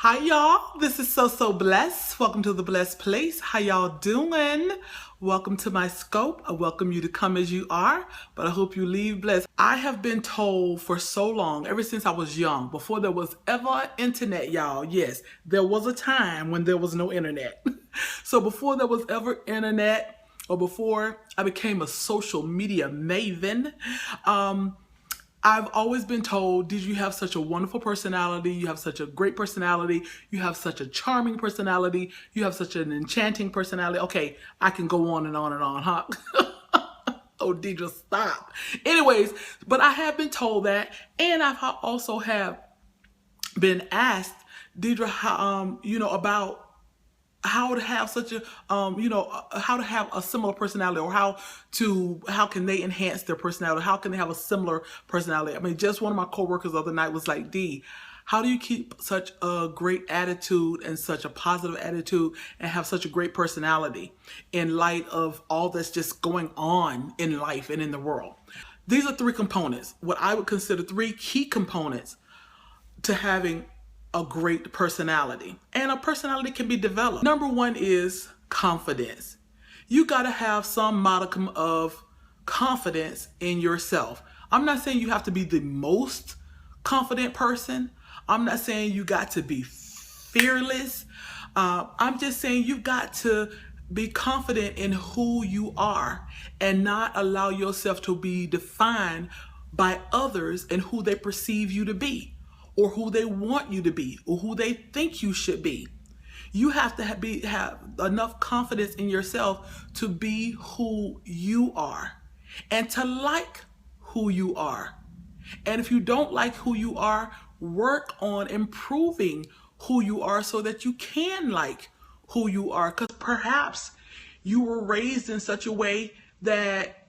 Hi y'all, this is So Blessed. Welcome to the Blessed Place. How y'all doing? Welcome to my scope. I welcome you to come as you are, but I hope you leave blessed. I have been told for so long, ever since I was young, before there was ever internet, y'all. Yes, there was a time when there was no internet. So before there was ever internet, or before I became a social media maven, I've always been told, did you have such a wonderful personality? You have such a great personality. You have such a charming personality. You have such an enchanting personality. Okay, I can go on and on and on, huh? Oh, Deidre, stop. Anyways, but I have been told that, and I've also have been asked, Deidre, about how to have such a how to have a similar personality, or how can they enhance their personality, how can they have a similar personality. I mean, just one of my coworkers the other night was like, D, how do you keep such a great attitude and such a positive attitude and have such a great personality in light of all that's just going on in life and in the world? These are three components, what I would consider three key components to having a great personality. And a personality can be developed. Number one is confidence. You got to have some modicum of confidence in yourself. I'm not saying you have to be the most confident person. I'm not saying you got to be fearless. I'm just saying you got to be confident in who you are and not allow yourself to be defined by others and who they perceive you to be, or who they want you to be, or who they think you should be. You have to have enough confidence in yourself to be who you are and to like who you are. And if you don't like who you are, work on improving who you are so that you can like who you are. Because perhaps you were raised in such a way that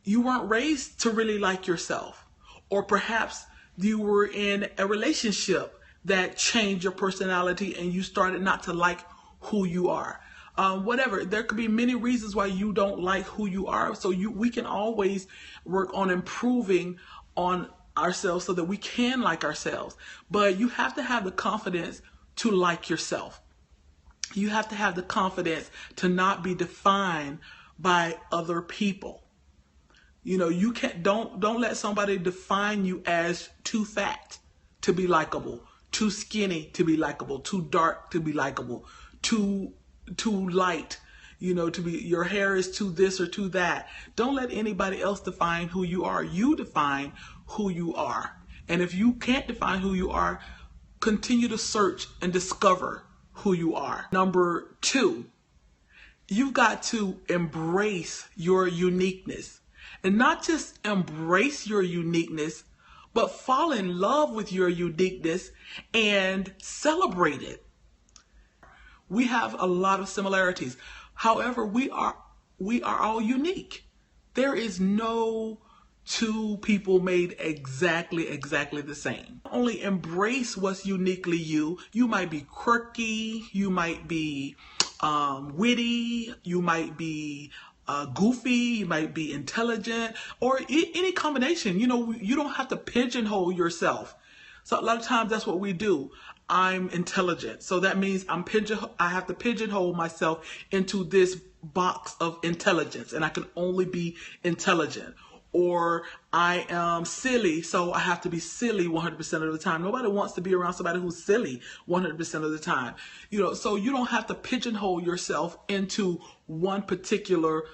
you weren't raised to really like yourself. Or perhaps you were in a relationship that changed your personality and you started not to like who you are. Whatever, there could be many reasons why you don't like who you are. So we can always work on improving on ourselves so that we can like ourselves. But you have to have the confidence to like yourself. You have to have the confidence to not be defined by other people. You know, you can't, don't let somebody define you as too fat to be likable, too skinny to be likable, too dark to be likable, too light, to be, your hair is too this or too that. Don't let anybody else define who you are. You define who you are. And if you can't define who you are, continue to search and discover who you are. Number two, you've got to embrace your uniqueness. And not just embrace your uniqueness, but fall in love with your uniqueness and celebrate it. We have a lot of similarities. However, we are all unique. There is no two people made exactly the same. Only embrace what's uniquely you. You might be quirky, you might be witty, you might be goofy, you might be intelligent, or any combination. You don't have to pigeonhole yourself. So a lot of times that's what we do. I'm intelligent, so that means I have to pigeonhole myself into this box of intelligence, and I can only be intelligent. Or I am silly, so I have to be silly 100% of the time. Nobody wants to be around somebody who's silly 100% of the time. So you don't have to pigeonhole yourself into one particular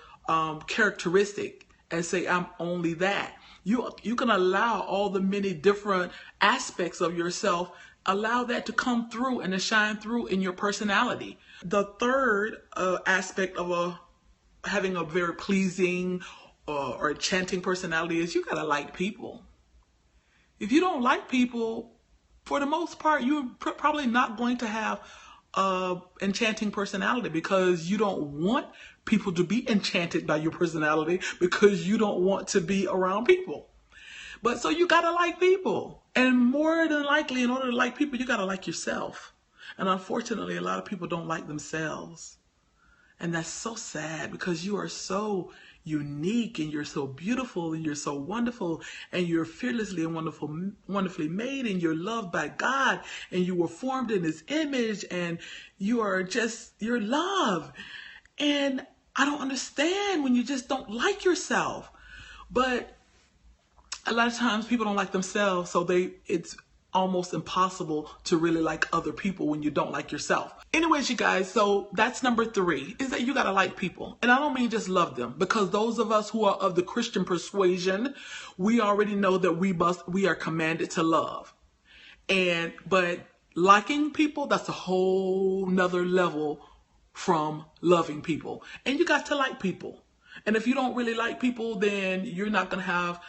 characteristic and say, I'm only that. You can allow all the many different aspects of yourself, allow that to come through and to shine through in your personality. The third aspect of having a very pleasing or enchanting personality is you gotta like people. If you don't like people, for the most part, you're probably not going to have an enchanting personality, because you don't want people to be enchanted by your personality, because you don't want to be around people. But so you gotta like people. And more than likely, in order to like people, you gotta like yourself. And unfortunately, a lot of people don't like themselves. And that's so sad, because you are so unique and you're so beautiful and you're so wonderful and you're fearlessly and wonderfully made and you're loved by God and you were formed in His image and you're love. And I don't understand when you just don't like yourself. But a lot of times people don't like themselves, so it's almost impossible to really like other people when you don't like yourself. Anyways, you guys, so that's number 3, is that you gotta like people. And I don't mean just love them, because those of us who are of the Christian persuasion, we already know that we are commanded to love. But liking people, that's a whole nother level from loving people. And you got to like people. And if you don't really like people, then you're not going to have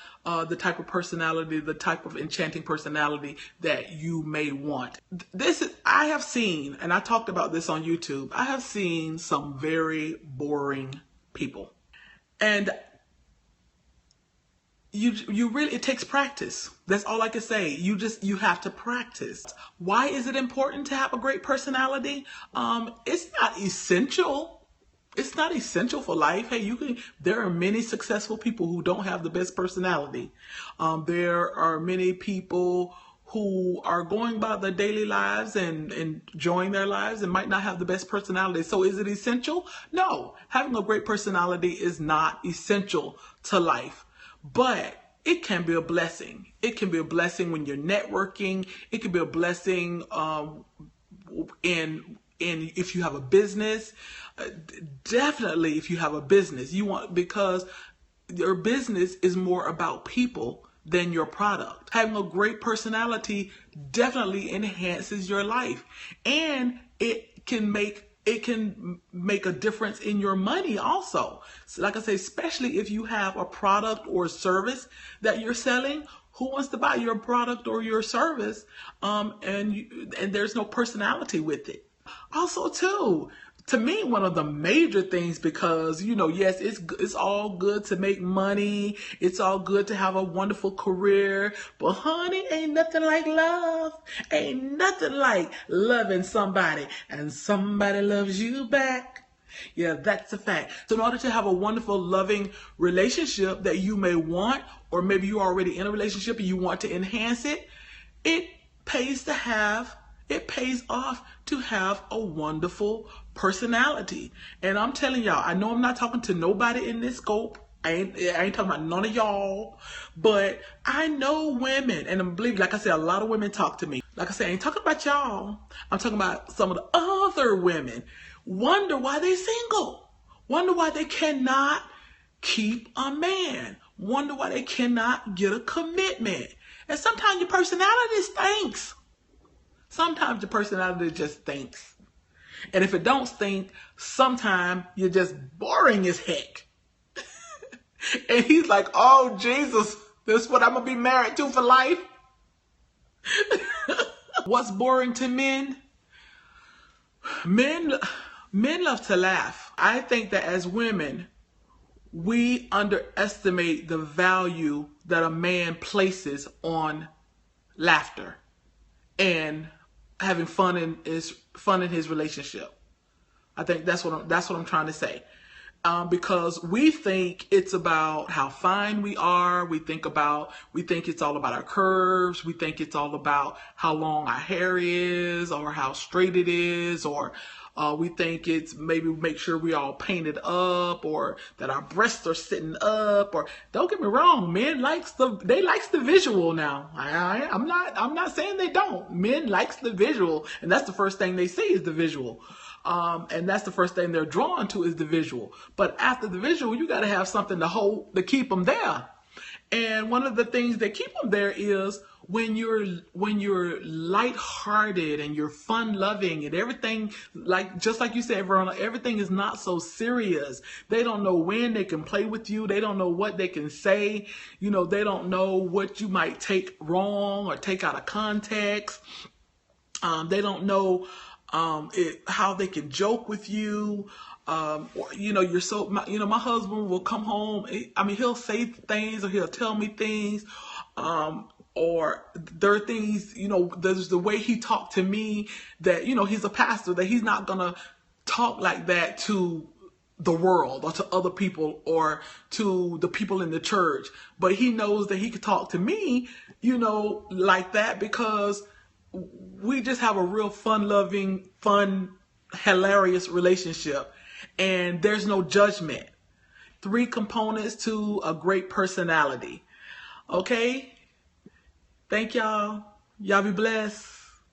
the type of personality, the type of enchanting personality that you may want. I have seen, and I talked about this on YouTube, I have seen some very boring people. And you really, it takes practice. That's all I can say. You have to practice. Why is it important to have a great personality? It's not essential. It's not essential for life. Hey, there are many successful people who don't have the best personality. There are many people who are going about their daily lives and enjoying their lives and might not have the best personality. So is it essential? No, having a great personality is not essential to life. But it can be a blessing. It can be a blessing when you're networking. It can be a blessing if you have a business. Definitely if you have a business, because your business is more about people than your product. Having a great personality definitely enhances your life, and it can make a difference in your money also. So like I say, especially if you have a product or service that you're selling. Who wants to buy your product or your service and there's no personality with it? Also too, to me, one of the major things, because, yes, it's all good to make money. It's all good to have a wonderful career. But honey, ain't nothing like love. Ain't nothing like loving somebody and somebody loves you back. Yeah, that's a fact. So in order to have a wonderful, loving relationship that you may want, or maybe you're already in a relationship and you want to enhance it, it pays off to have a wonderful personality. And I'm telling y'all, I know I'm not talking to nobody in this scope. I ain't talking about none of y'all, but I know women, and I believe, like I said, a lot of women talk to me. Like I said, I ain't talking about y'all. I'm talking about some of the other women. Wonder why they single. Wonder why they cannot keep a man. Wonder why they cannot get a commitment. And sometimes your personality stinks. Sometimes your personality just stinks. And if it don't stink, sometimes you're just boring as heck. And he's like, oh, Jesus, this is what I'm going to be married to for life. What's boring to men? Men love to laugh. I think that as women, we underestimate the value that a man places on laughter and having fun in his relationship. I think that's what I'm trying to say. Because we think it's about how fine we are. We think it's all about our curves. We think it's all about how long our hair is or how straight it is, or we think it's maybe make sure we all painted up or that our breasts are sitting up. Or don't get me wrong, men likes the visual now. I'm not saying they don't. Men likes the visual, and that's the first thing they see is the visual. And that's the first thing they're drawn to is the visual. But after the visual, you got to have something to keep them there. And one of the things that keep them there is when you're lighthearted and you're fun-loving and everything, just like you said, Verona, everything is not so serious. They don't know when they can play with you. They don't know what they can say. They don't know what you might take wrong or take out of context. They don't know how they can joke with you. My husband will come home. He'll say things or he'll tell me things. Or there are things, there's the way he talked to me that, he's a pastor, that he's not going to talk like that to the world or to other people or to the people in the church, but he knows that he could talk to me, like that, because we just have a real fun-loving, hilarious relationship, and there's no judgment. 3 components to a great personality. Okay? Thank y'all. Y'all be blessed.